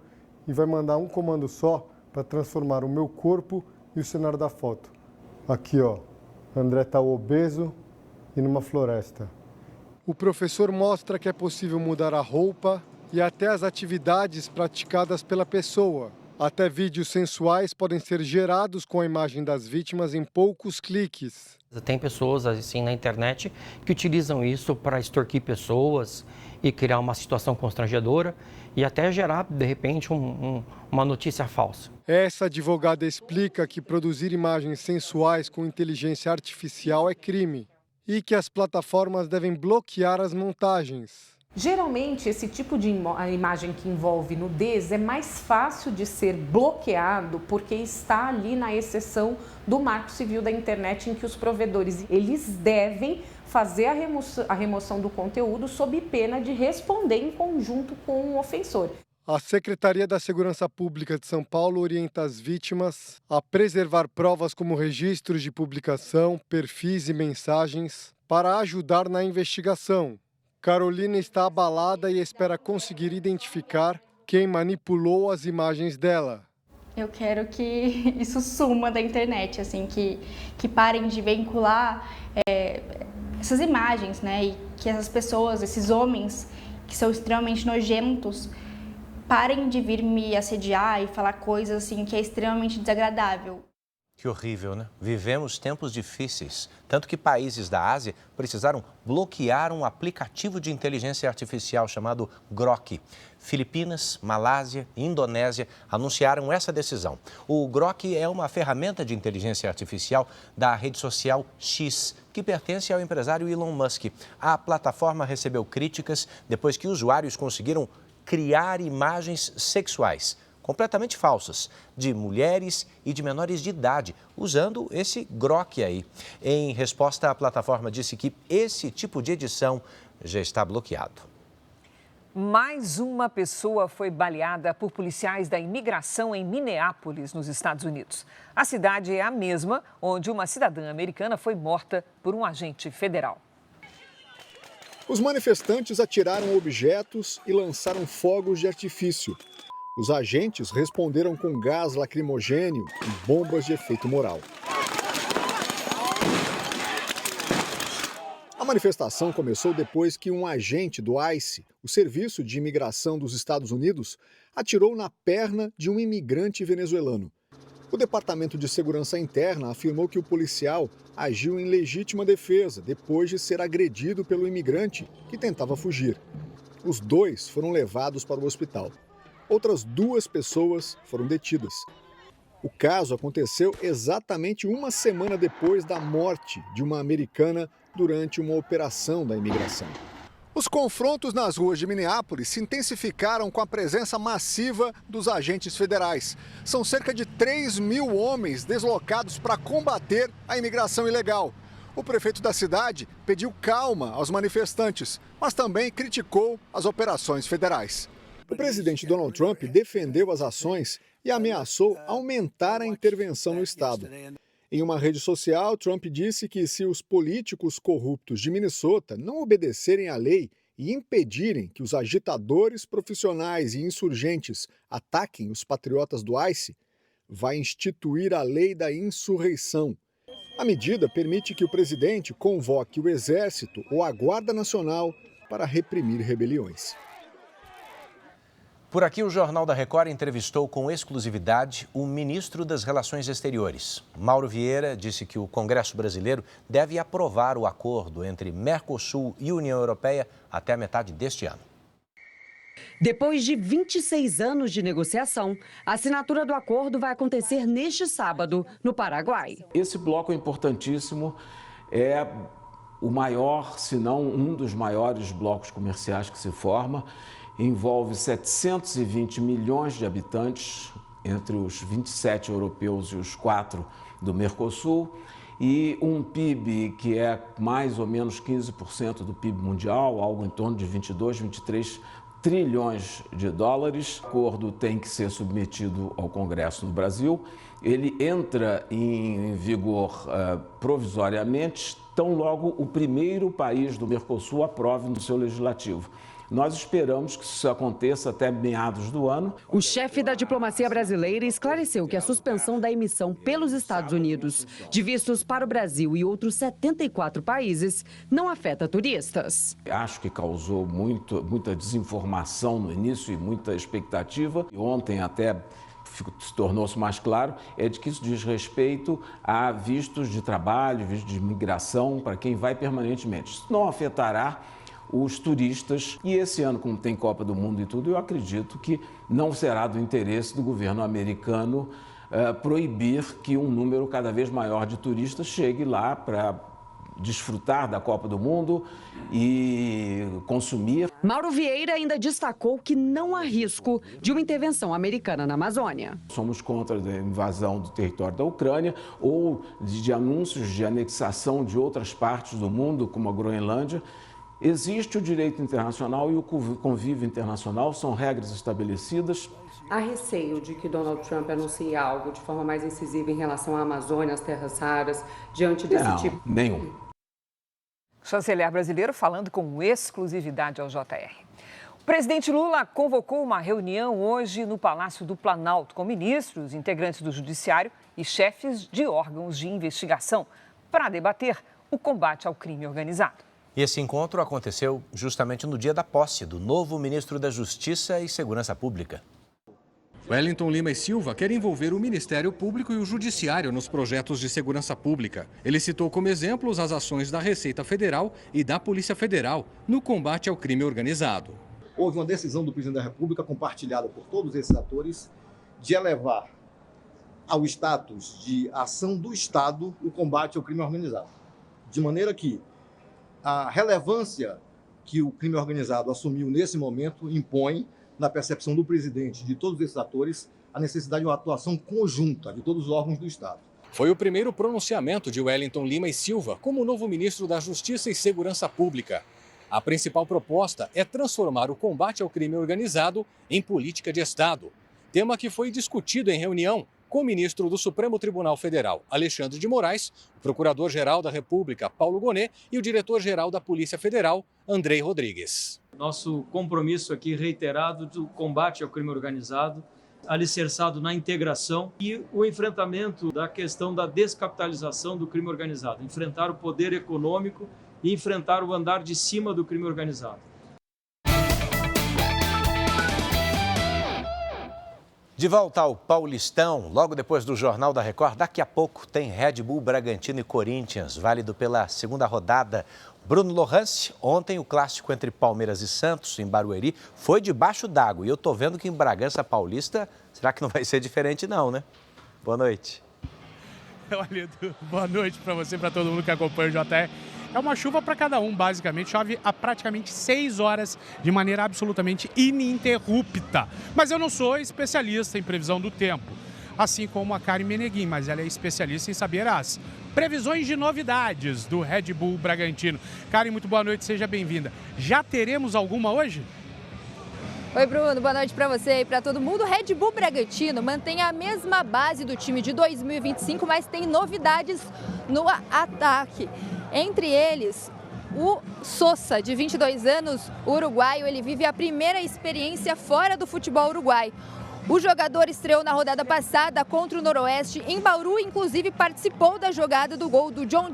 e vai mandar um comando só para transformar o meu corpo e o cenário da foto. Aqui, ó, André está obeso e numa floresta. O professor mostra que é possível mudar a roupa e até as atividades praticadas pela pessoa. Até vídeos sensuais podem ser gerados com a imagem das vítimas em poucos cliques. Tem pessoas assim na internet que utilizam isso para extorquir pessoas e criar uma situação constrangedora e até gerar, de repente, uma notícia falsa. Essa advogada explica que produzir imagens sensuais com inteligência artificial é crime e que as plataformas devem bloquear as montagens. Geralmente, esse tipo de imagem que envolve nudez é mais fácil de ser bloqueado porque está ali na exceção do Marco Civil da Internet, em que os provedores eles devem fazer a remoção do conteúdo sob pena de responder em conjunto com o ofensor. A Secretaria da Segurança Pública de São Paulo orienta as vítimas a preservar provas como registros de publicação, perfis e mensagens para ajudar na investigação. Carolina está abalada e espera conseguir identificar quem manipulou as imagens dela. Eu quero que isso suma da internet, assim, que parem de vincular essas imagens, né? E que essas pessoas, esses homens que são extremamente nojentos, parem de vir me assediar e falar coisas assim que é extremamente desagradável. Que horrível, né? Vivemos tempos difíceis, tanto que países da Ásia precisaram bloquear um aplicativo de inteligência artificial chamado Grok. Filipinas, Malásia e Indonésia anunciaram essa decisão. O Grok é uma ferramenta de inteligência artificial da rede social X, que pertence ao empresário Elon Musk. A plataforma recebeu críticas depois que usuários conseguiram criar imagens sexuais completamente falsas, de mulheres e de menores de idade, usando esse Grok aí. Em resposta, a plataforma disse que esse tipo de edição já está bloqueado. Mais uma pessoa foi baleada por policiais da imigração em Minneapolis, nos Estados Unidos. A cidade é a mesma onde uma cidadã americana foi morta por um agente federal. Os manifestantes atiraram objetos e lançaram fogos de artifício. Os agentes responderam com gás lacrimogênio e bombas de efeito moral. A manifestação começou depois que um agente do ICE, o Serviço de Imigração dos Estados Unidos, atirou na perna de um imigrante venezuelano. O Departamento de Segurança Interna afirmou que o policial agiu em legítima defesa depois de ser agredido pelo imigrante que tentava fugir. Os dois foram levados para o hospital. Outras 2 pessoas foram detidas. O caso aconteceu exatamente uma semana depois da morte de uma americana durante uma operação da imigração. Os confrontos nas ruas de Minneapolis se intensificaram com a presença massiva dos agentes federais. São cerca de 3.000 homens deslocados para combater a imigração ilegal. O prefeito da cidade pediu calma aos manifestantes, mas também criticou as operações federais. O presidente Donald Trump defendeu as ações e ameaçou aumentar a intervenção no estado. Em uma rede social, Trump disse que se os políticos corruptos de Minnesota não obedecerem à lei e impedirem que os agitadores profissionais e insurgentes ataquem os patriotas do ICE, vai instituir a lei da insurreição. A medida permite que o presidente convoque o Exército ou a Guarda Nacional para reprimir rebeliões. Por aqui, o Jornal da Record entrevistou com exclusividade o ministro das Relações Exteriores. Mauro Vieira disse que o Congresso brasileiro deve aprovar o acordo entre Mercosul e União Europeia até a metade deste ano. Depois de 26 anos de negociação, a assinatura do acordo vai acontecer neste sábado, no Paraguai. Esse bloco é importantíssimo, é o maior, se não um dos maiores blocos comerciais que se forma. Envolve 720 milhões de habitantes, entre os 27 europeus e os 4 do Mercosul, e um PIB que é mais ou menos 15% do PIB mundial, algo em torno de 22, 23 trilhões de dólares. O acordo tem que ser submetido ao Congresso no Brasil. Ele entra em vigor provisoriamente, tão logo o primeiro país do Mercosul aprove no seu legislativo. Nós esperamos que isso aconteça até meados do ano. O chefe da diplomacia brasileira esclareceu que a suspensão da emissão pelos Estados Unidos de vistos para o Brasil e outros 74 países não afeta turistas. Acho que causou muita desinformação no início e muita expectativa. E ontem até tornou-se mais claro, é de que isso diz respeito a vistos de trabalho, vistos de imigração para quem vai permanentemente. Isso não afetará os turistas. E esse ano, como tem Copa do Mundo e tudo, eu acredito que não será do interesse do governo americano proibir que um número cada vez maior de turistas chegue lá para desfrutar da Copa do Mundo e consumir. Mauro Vieira ainda destacou que não há risco de uma intervenção americana na Amazônia. Somos contra a invasão do território da Ucrânia ou de anúncios de anexação de outras partes do mundo, como a Groenlândia. Existe o direito internacional e o convívio internacional, são regras estabelecidas. Há receio de que Donald Trump anuncie algo de forma mais incisiva em relação à Amazônia, às terras raras, diante desse tipo? Nenhum. Chanceler brasileiro falando com exclusividade ao JR. O presidente Lula convocou uma reunião hoje no Palácio do Planalto com ministros, integrantes do Judiciário e chefes de órgãos de investigação para debater o combate ao crime organizado. Esse encontro aconteceu justamente no dia da posse do novo ministro da Justiça e Segurança Pública. Wellington Lima e Silva quer envolver o Ministério Público e o Judiciário nos projetos de segurança pública. Ele citou como exemplos as ações da Receita Federal e da Polícia Federal no combate ao crime organizado. Houve uma decisão do presidente da República, compartilhada por todos esses atores, de elevar ao status de ação do Estado o combate ao crime organizado. De maneira que a relevância que o crime organizado assumiu nesse momento impõe, na percepção do presidente e de todos esses atores, a necessidade de uma atuação conjunta de todos os órgãos do Estado. Foi o primeiro pronunciamento de Wellington Lima e Silva como novo ministro da Justiça e Segurança Pública. A principal proposta é transformar o combate ao crime organizado em política de Estado, tema que foi discutido em reunião com o ministro do Supremo Tribunal Federal, Alexandre de Moraes, o procurador-geral da República, Paulo Gonet, e o diretor-geral da Polícia Federal, Andrei Rodrigues. Nosso compromisso aqui reiterado do combate ao crime organizado, alicerçado na integração e o enfrentamento da questão da descapitalização do crime organizado, enfrentar o poder econômico e enfrentar o andar de cima do crime organizado. De volta ao Paulistão, logo depois do Jornal da Record, daqui a pouco tem Red Bull, Bragantino e Corinthians, válido pela segunda rodada. Bruno Lohance, ontem o clássico entre Palmeiras e Santos, em Barueri, foi debaixo d'água. E eu tô vendo que em Bragança Paulista, será que não vai ser diferente não, né? Boa noite. Olha, Edu, boa noite para você, para todo mundo que acompanha o JR. É uma chuva para cada um, basicamente. Chove há praticamente 6 horas de maneira absolutamente ininterrupta. Mas eu não sou especialista em previsão do tempo, assim como a Karen Meneguin, mas ela é especialista em saber as previsões de novidades do Red Bull Bragantino. Karen, muito boa noite, seja bem-vinda. Já teremos alguma hoje? Oi, Bruno, boa noite para você e para todo mundo. O Red Bull Bragantino mantém a mesma base do time de 2025, mas tem novidades no ataque. Entre eles, o Sosa, de 22 anos, uruguaio, ele vive a primeira experiência fora do futebol uruguai. O jogador estreou na rodada passada contra o Noroeste em Bauru, inclusive participou da jogada do gol do John,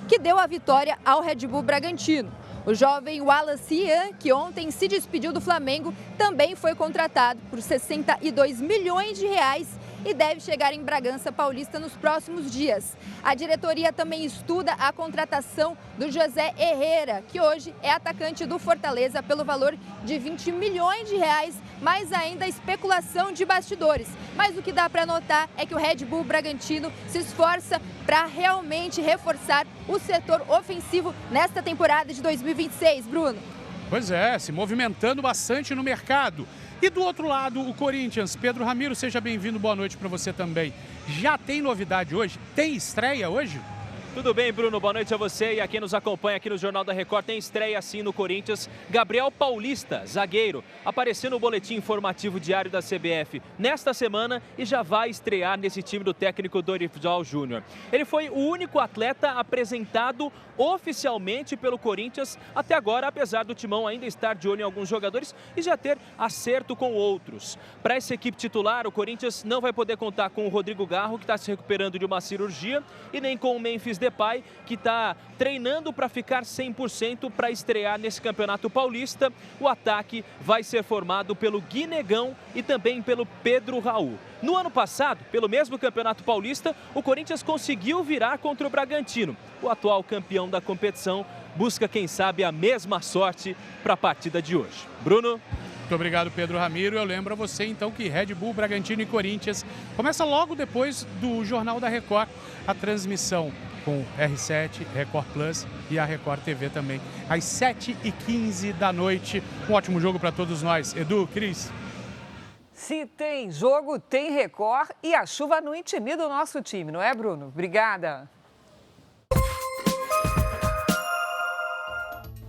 que deu a vitória ao Red Bull Bragantino. O jovem Wallace Ian, que ontem se despediu do Flamengo, também foi contratado por 62 milhões de reais e deve chegar em Bragança Paulista nos próximos dias. A diretoria também estuda a contratação do José Herrera, que hoje é atacante do Fortaleza pelo valor de 20 milhões de reais, mas ainda especulação de bastidores. Mas o que dá para notar é que o Red Bull Bragantino se esforça para realmente reforçar o setor ofensivo nesta temporada de 2026, Bruno. Pois é, se movimentando bastante no mercado. E do outro lado, o Corinthians. Pedro Ramiro, seja bem-vindo, boa noite para você também. Já tem novidade hoje? Tem estreia hoje? Tudo bem, Bruno? Boa noite a você e a quem nos acompanha aqui no Jornal da Record. Tem estreia sim no Corinthians. Gabriel Paulista, zagueiro, apareceu no boletim informativo diário da CBF nesta semana e já vai estrear nesse time do técnico Dorival Júnior. Ele foi o único atleta apresentado oficialmente pelo Corinthians até agora, apesar do Timão ainda estar de olho em alguns jogadores e já ter acerto com outros. Para essa equipe titular, o Corinthians não vai poder contar com o Rodrigo Garro, que está se recuperando de uma cirurgia, e nem com o Memphis Depay, que está treinando para ficar 100% para estrear nesse Campeonato Paulista. O ataque vai ser formado pelo Guinegão e também pelo Pedro Raul. No ano passado, pelo mesmo Campeonato Paulista, o Corinthians conseguiu virar contra o Bragantino. O atual campeão da competição busca, quem sabe, a mesma sorte para a partida de hoje. Bruno? Muito obrigado, Pedro Ramiro. Eu lembro a você, então, que Red Bull, Bragantino e Corinthians começa logo depois do Jornal da Record, a transmissão com R7, Record Plus e a Record TV também, às 7h15 da noite. Um ótimo jogo para todos nós. Edu, Cris. Se tem jogo, tem Record e a chuva não intimida o nosso time, não é, Bruno? Obrigada.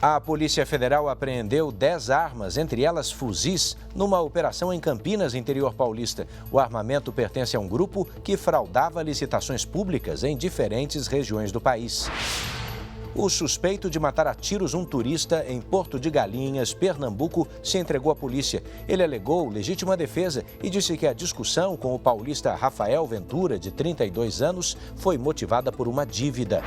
A Polícia Federal apreendeu 10 armas, entre elas fuzis, numa operação em Campinas, interior paulista. O armamento pertence a um grupo que fraudava licitações públicas em diferentes regiões do país. O suspeito de matar a tiros um turista em Porto de Galinhas, Pernambuco, se entregou à polícia. Ele alegou legítima defesa e disse que a discussão com o paulista Rafael Ventura, de 32 anos, foi motivada por uma dívida.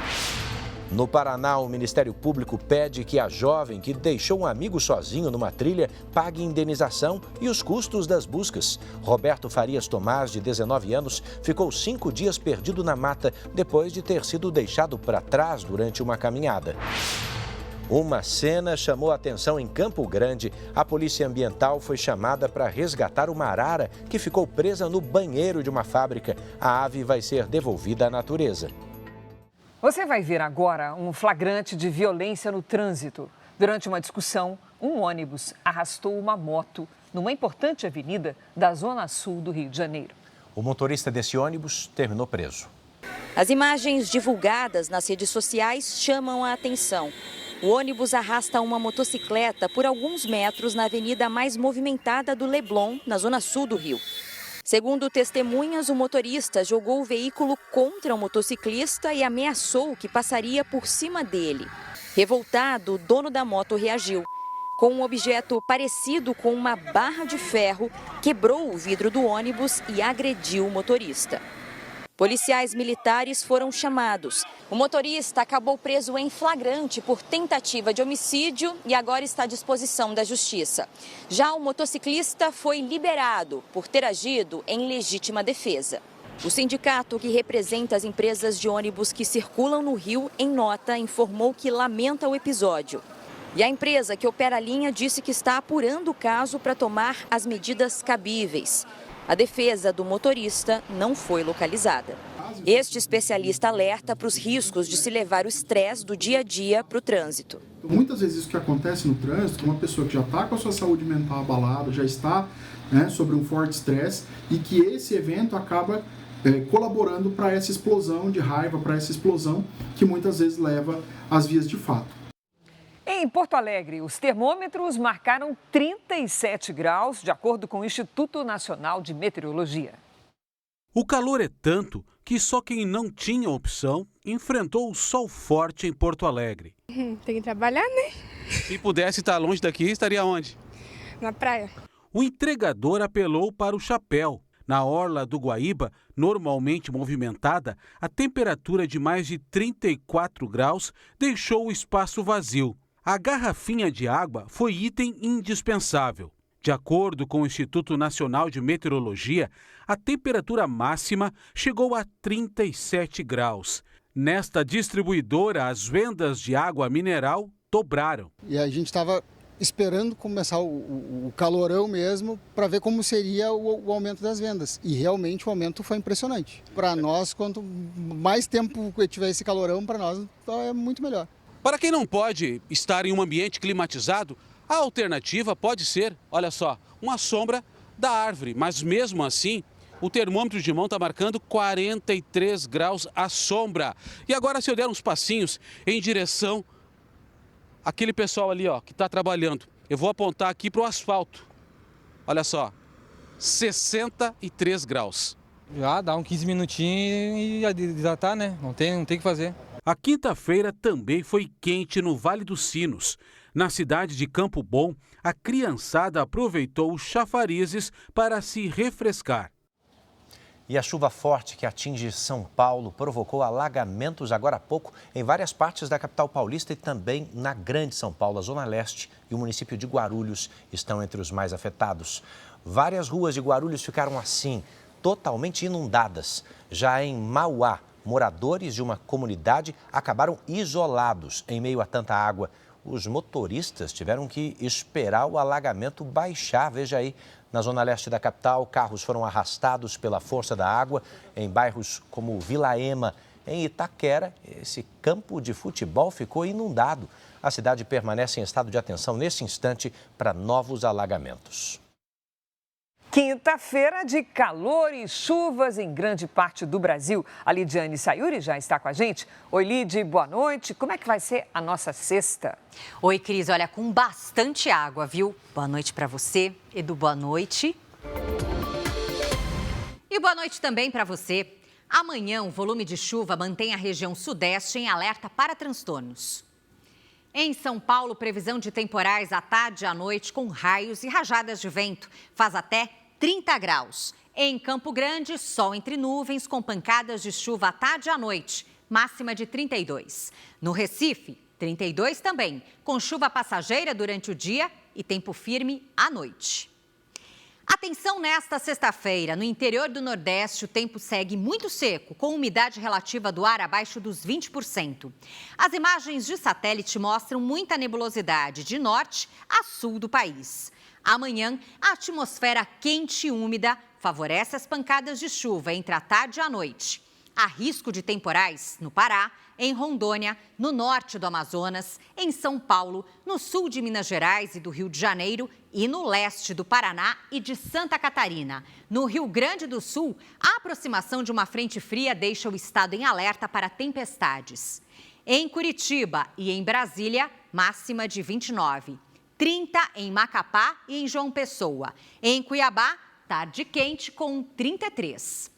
No Paraná, o Ministério Público pede que a jovem que deixou um amigo sozinho numa trilha pague indenização e os custos das buscas. Roberto Farias Tomás, de 19 anos, ficou 5 dias perdido na mata depois de ter sido deixado para trás durante uma caminhada. Uma cena chamou a atenção em Campo Grande. A Polícia Ambiental foi chamada para resgatar uma arara que ficou presa no banheiro de uma fábrica. A ave vai ser devolvida à natureza. Você vai ver agora um flagrante de violência no trânsito. Durante uma discussão, um ônibus arrastou uma moto numa importante avenida da Zona Sul do Rio de Janeiro. O motorista desse ônibus terminou preso. As imagens divulgadas nas redes sociais chamam a atenção. O ônibus arrasta uma motocicleta por alguns metros na avenida mais movimentada do Leblon, na Zona Sul do Rio. Segundo testemunhas, o motorista jogou o veículo contra o motociclista e ameaçou que passaria por cima dele. Revoltado, o dono da moto reagiu. Com um objeto parecido com uma barra de ferro, quebrou o vidro do ônibus e agrediu o motorista. Policiais militares foram chamados. O motorista acabou preso em flagrante por tentativa de homicídio e agora está à disposição da justiça. Já o motociclista foi liberado por ter agido em legítima defesa. O sindicato que representa as empresas de ônibus que circulam no Rio, em nota, informou que lamenta o episódio. E a empresa que opera a linha disse que está apurando o caso para tomar as medidas cabíveis. A defesa do motorista não foi localizada. Este especialista alerta para os riscos de se levar o estresse do dia a dia para o trânsito. Muitas vezes isso que acontece no trânsito, uma pessoa que já está com a sua saúde mental abalada, já está sobre um forte estresse, e que esse evento acaba colaborando para essa explosão de raiva, para essa explosão que muitas vezes leva às vias de fato. Em Porto Alegre, os termômetros marcaram 37 graus, de acordo com o Instituto Nacional de Meteorologia. O calor é tanto que só quem não tinha opção enfrentou o sol forte em Porto Alegre. Tem que trabalhar, né? Se pudesse estar longe daqui, estaria onde? Na praia. O entregador apelou para o chapéu. Na orla do Guaíba, normalmente movimentada, a temperatura de mais de 34 graus deixou o espaço vazio. A garrafinha de água foi item indispensável. De acordo com o Instituto Nacional de Meteorologia, a temperatura máxima chegou a 37 graus. Nesta distribuidora, as vendas de água mineral dobraram. E a gente estava esperando começar o calorão mesmo para ver como seria o aumento das vendas. E realmente o aumento foi impressionante. Para nós, quanto mais tempo tiver esse calorão, para nós é muito melhor. Para quem não pode estar em um ambiente climatizado, a alternativa pode ser, olha só, uma sombra da árvore. Mas mesmo assim, o termômetro de mão está marcando 43 graus à sombra. E agora, se eu der uns passinhos em direção àquele pessoal ali, ó, que está trabalhando, eu vou apontar aqui para o asfalto. Olha só, 63 graus. Já dá uns 15 minutinhos e já tá, né? Não tem o que fazer. A quinta-feira também foi quente no Vale dos Sinos. Na cidade de Campo Bom, a criançada aproveitou os chafarizes para se refrescar. E a chuva forte que atinge São Paulo provocou alagamentos agora há pouco em várias partes da capital paulista e também na Grande São Paulo. A Zona Leste e o município de Guarulhos estão entre os mais afetados. Várias ruas de Guarulhos ficaram assim, totalmente inundadas. Já em Mauá, moradores de uma comunidade acabaram isolados em meio a tanta água. Os motoristas tiveram que esperar o alagamento baixar. Veja aí, na zona leste da capital, carros foram arrastados pela força da água em bairros como Vila Ema. Em Itaquera, esse campo de futebol ficou inundado. A cidade permanece em estado de atenção nesse instante para novos alagamentos. Quinta-feira de calor e chuvas em grande parte do Brasil. A Lidiane Sayuri já está com a gente. Oi, Lid, boa noite. Como é que vai ser a nossa sexta? Oi, Cris. Olha, com bastante água, viu? Boa noite para você. Edu, boa noite. E boa noite também para você. Amanhã, o volume de chuva mantém a região sudeste em alerta para transtornos. Em São Paulo, previsão de temporais à tarde e à noite com raios e rajadas de vento. Faz até 30 graus. Em Campo Grande, sol entre nuvens com pancadas de chuva à tarde e à noite. Máxima de 32. No Recife, 32 também, com chuva passageira durante o dia e tempo firme à noite. Atenção nesta sexta-feira, no interior do Nordeste, o tempo segue muito seco, com umidade relativa do ar abaixo dos 20%. As imagens de satélite mostram muita nebulosidade de norte a sul do país. Amanhã, a atmosfera quente e úmida favorece as pancadas de chuva entre a tarde e a noite. Há risco de temporais no Pará, em Rondônia, no norte do Amazonas, em São Paulo, no sul de Minas Gerais e do Rio de Janeiro e no leste do Paraná e de Santa Catarina. No Rio Grande do Sul, a aproximação de uma frente fria deixa o estado em alerta para tempestades. Em Curitiba e em Brasília, máxima de 29. 30 em Macapá e em João Pessoa. Em Cuiabá, tarde quente com 33.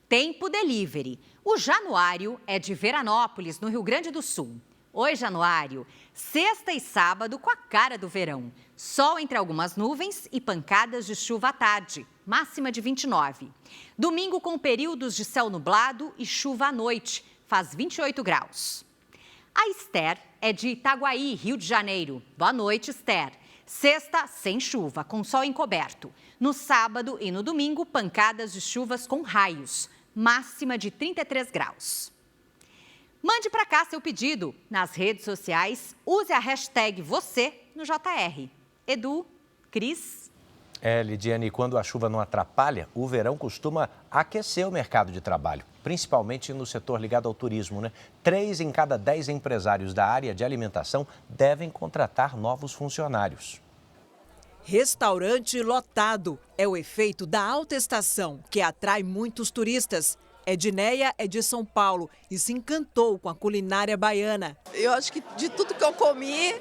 Tempo delivery. O Januário é de Veranópolis, no Rio Grande do Sul. Oi, Januário. Sexta e sábado com a cara do verão. Sol entre algumas nuvens e pancadas de chuva à tarde. Máxima de 29. Domingo com períodos de céu nublado e chuva à noite. Faz 28 graus. A Esther é de Itaguaí, Rio de Janeiro. Boa noite, Esther. Sexta, sem chuva, com sol encoberto. No sábado e no domingo, pancadas de chuvas com raios. Máxima de 33 graus. Mande para cá seu pedido. Nas redes sociais, use a hashtag você no JR. Edu, Cris. Lidiane, quando a chuva não atrapalha, o verão costuma aquecer o mercado de trabalho. principalmente no setor ligado ao turismo, né? 3 em cada 10 empresários da área de alimentação devem contratar novos funcionários. Restaurante lotado é o efeito da alta estação, que atrai muitos turistas. Edneia é de São Paulo e se encantou com a culinária baiana. Eu acho que de tudo que eu comi,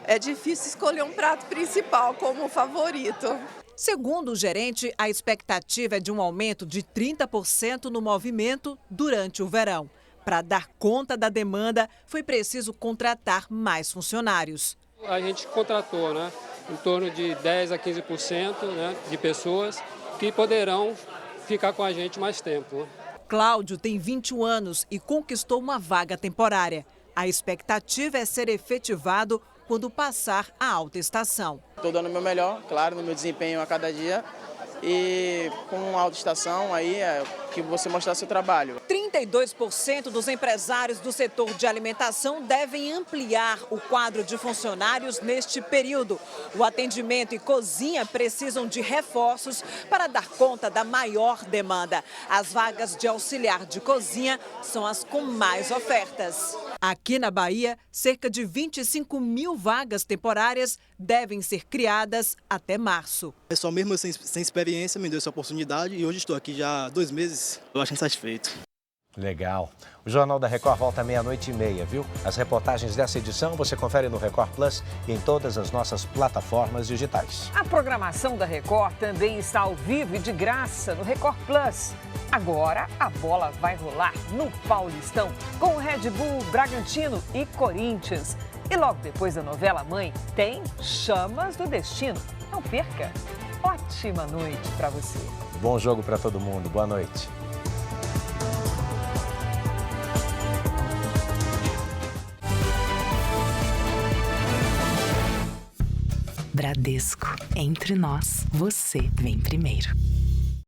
é difícil escolher um prato principal como favorito. Segundo o gerente, a expectativa é de um aumento de 30% no movimento durante o verão. Para dar conta da demanda, foi preciso contratar mais funcionários. A gente contratou, em torno de 10% a 15% de pessoas que poderão ficar com a gente mais tempo. Cláudio tem 21 anos e conquistou uma vaga temporária. A expectativa é ser efetivado quando passar a alta estação. Estou dando o meu melhor, claro, no meu desempenho a cada dia. E com a alta estação, aí é que você mostrar seu trabalho. 32% dos empresários do setor de alimentação devem ampliar o quadro de funcionários neste período. O atendimento e cozinha precisam de reforços para dar conta da maior demanda. As vagas de auxiliar de cozinha são as com mais ofertas. Aqui na Bahia, cerca de 25 mil vagas temporárias devem ser criadas até março. É só mesmo sem experiência me deu essa oportunidade e hoje estou aqui já há 2 meses. Eu acho satisfeito. Legal. O Jornal da Record volta 00:30, viu? As reportagens dessa edição você confere no Record Plus e em todas as nossas plataformas digitais. A programação da Record também está ao vivo e de graça no Record Plus. Agora a bola vai rolar no Paulistão com o Red Bull Bragantino e Corinthians. E logo depois da novela Mãe tem Chamas do Destino. Não perca. Ótima noite para você. Bom jogo para todo mundo. Boa noite. Bradesco. Entre nós, você vem primeiro.